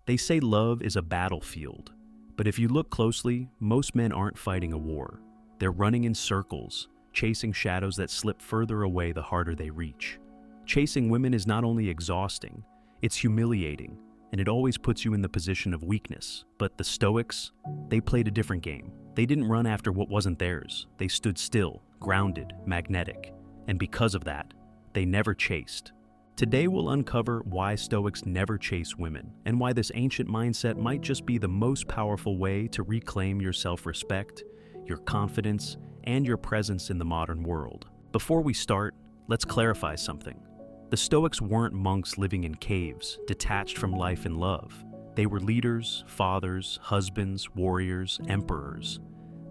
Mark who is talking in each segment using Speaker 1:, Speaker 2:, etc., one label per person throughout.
Speaker 1: They say love is a battlefield, but if you look closely, most men aren't fighting a war. They're running in circles, chasing shadows that slip further away the harder they reach. Chasing women is not only exhausting, it's humiliating, and it always puts you in the position of weakness. But the Stoics, they played a different game. They didn't run after what wasn't theirs. They stood still, grounded, magnetic, and because of that, they never chased. Today we'll uncover why Stoics never chase women, and why this ancient mindset might just be the most powerful way to reclaim your self-respect, your confidence, and your presence in the modern world. Before we start, let's clarify something. The Stoics weren't monks living in caves, detached from life and love. They were leaders, fathers, husbands, warriors, emperors.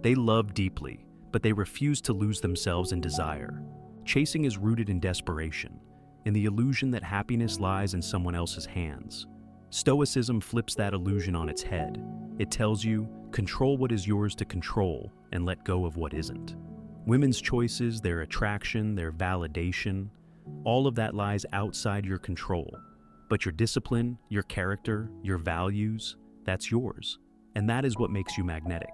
Speaker 1: They loved deeply, but they refused to lose themselves in desire. Chasing is rooted in desperation, in the illusion that happiness lies in someone else's hands. Stoicism flips that illusion on its head. It tells you, control what is yours to control and let go of what isn't. Women's choices, their attraction, their validation, all of that lies outside your control. But your discipline, your character, your values, that's yours. And that is what makes you magnetic.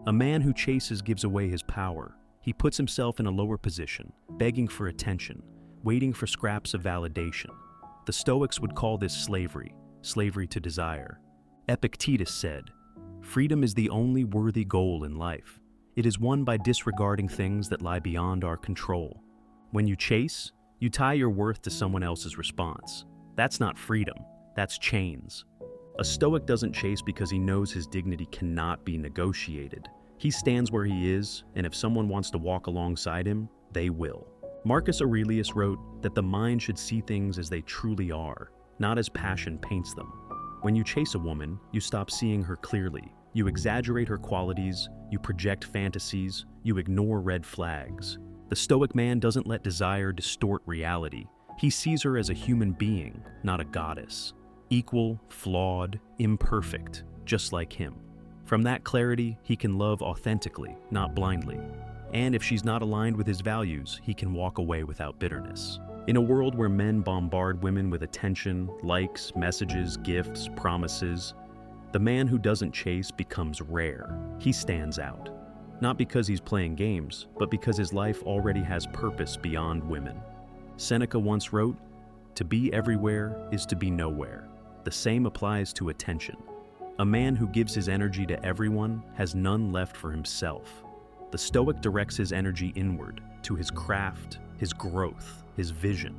Speaker 1: A man who chases gives away his power. He puts himself in a lower position, begging for attention, waiting for scraps of validation. The Stoics would call this slavery, slavery to desire. Epictetus said, "Freedom is the only worthy goal in life. It is won by disregarding things that lie beyond our control." When you chase, you tie your worth to someone else's response. That's not freedom, that's chains. A Stoic doesn't chase because he knows his dignity cannot be negotiated. He stands where he is, and if someone wants to walk alongside him, they will. Marcus Aurelius wrote that the mind should see things as they truly are, not as passion paints them. When you chase a woman, you stop seeing her clearly. You exaggerate her qualities, you project fantasies, you ignore red flags. The Stoic man doesn't let desire distort reality. He sees her as a human being, not a goddess. Equal, flawed, imperfect, just like him. From that clarity, he can love authentically, not blindly. And if she's not aligned with his values, he can walk away without bitterness. In a world where men bombard women with attention, likes, messages, gifts, promises, the man who doesn't chase becomes rare. He stands out. Not because he's playing games, but because his life already has purpose beyond women. Seneca once wrote, "To be everywhere is to be nowhere." The same applies to attention. A man who gives his energy to everyone has none left for himself. The Stoic directs his energy inward, to his craft, his growth, his vision.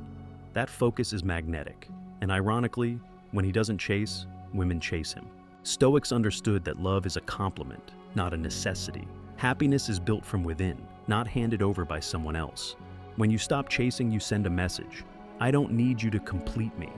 Speaker 1: That focus is magnetic, and ironically, when he doesn't chase, women chase him. Stoics understood that love is a complement, not a necessity. Happiness is built from within, not handed over by someone else. When you stop chasing, you send a message. I don't need you to complete me.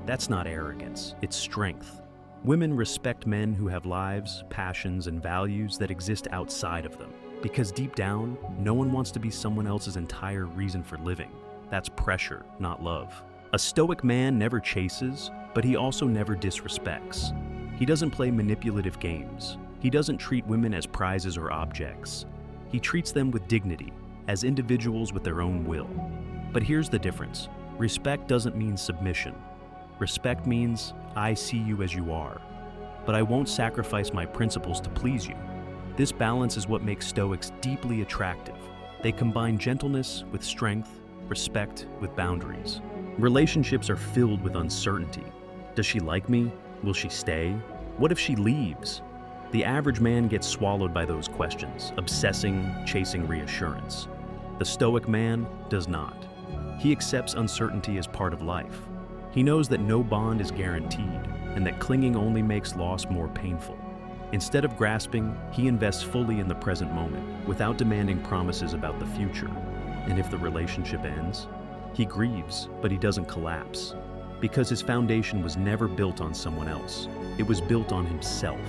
Speaker 1: That's not arrogance, it's strength. Women respect men who have lives, passions, and values that exist outside of them. Because deep down, no one wants to be someone else's entire reason for living. That's pressure, not love. A Stoic man never chases, but he also never disrespects. He doesn't play manipulative games. He doesn't treat women as prizes or objects. He treats them with dignity, as individuals with their own will. But here's the difference. Respect doesn't mean submission. Respect means, I see you as you are, but I won't sacrifice my principles to please you. This balance is what makes Stoics deeply attractive. They combine gentleness with strength, respect with boundaries. Relationships are filled with uncertainty. Does she like me? Will she stay? What if she leaves? The average man gets swallowed by those questions, obsessing, chasing reassurance. The Stoic man does not. He accepts uncertainty as part of life. He knows that no bond is guaranteed, and that clinging only makes loss more painful. Instead of grasping, he invests fully in the present moment, without demanding promises about the future. And if the relationship ends, he grieves, but he doesn't collapse. Because his foundation was never built on someone else. It was built on himself.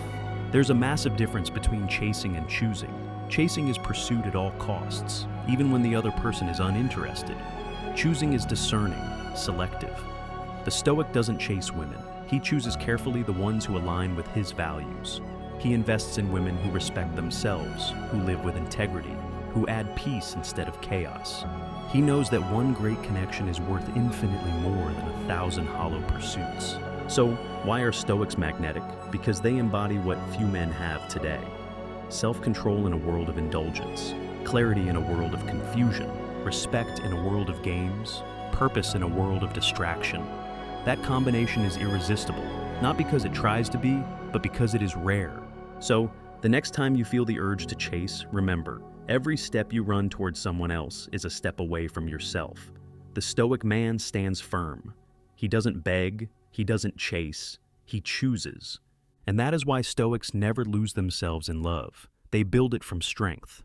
Speaker 1: There's a massive difference between chasing and choosing. Chasing is pursued at all costs, even when the other person is uninterested. Choosing is discerning, selective. The Stoic doesn't chase women. He chooses carefully the ones who align with his values. He invests in women who respect themselves, who live with integrity, who add peace instead of chaos. He knows that one great connection is worth infinitely more than 1,000 hollow pursuits. So, why are Stoics magnetic? Because they embody what few men have today. Self-control in a world of indulgence, clarity in a world of confusion, respect in a world of games, purpose in a world of distraction. That combination is irresistible, not because it tries to be, but because it is rare. So, the next time you feel the urge to chase, remember, every step you run towards someone else is a step away from yourself. The Stoic man stands firm. He doesn't beg, he doesn't chase, he chooses. And that is why Stoics never lose themselves in love. They build it from strength.